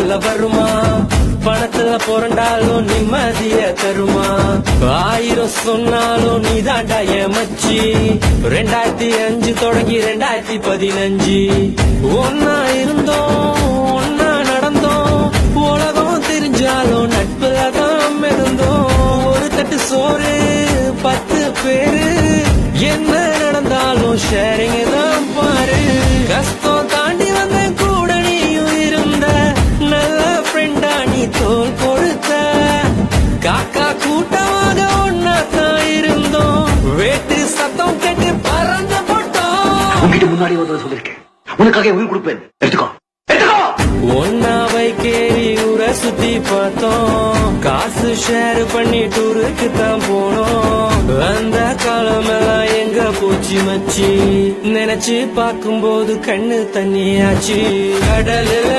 சொல்ல வருமா? பணத்துல புரண்டாலும் நிம்மதிய தருமா? 1000 சொன்னாலும் நீ தாண்டா ஏமச்சி. 2005 தொடங்கி 2015 ஒன்னா இருந்தோம், ஒன்னா நடந்தோம். உலகம் தெரிஞ்சாலும் நட்புல தான் இருந்தோம். ஒரு தட்டு சோறு 10 பேரு, என்ன நடந்தாலும் ஷேரிங் தான் பாரு. கஷ்டம் தாண்டி வந்த கூட நீயும் இருந்த, நல்ல ஃப்ரெண்டா நீ தோல் கொடுத்த. காக்கா கூட்டமாக ஒன்னா தான் இருந்தோம், வேட்டு சத்தம் கேட்டு பறந்து போட்டோம். உங்ககிட்ட முன்னாடி ஒரு சொல்லிருக்கேன், உனக்காக உயிர் கொடுப்பேன், எடுத்துக்கோ. ஒன்னாவை கேரி ஊரை சுத்தி பார்த்தோம், காசு ஷேர் பண்ணி டூருக்கு தான் போனோம். அந்த காலமெல்லாம் எங்க போச்சு மச்சி, நினைச்சு பார்க்கும்போது கண்ணு தண்ணியாச்சு. கடலில்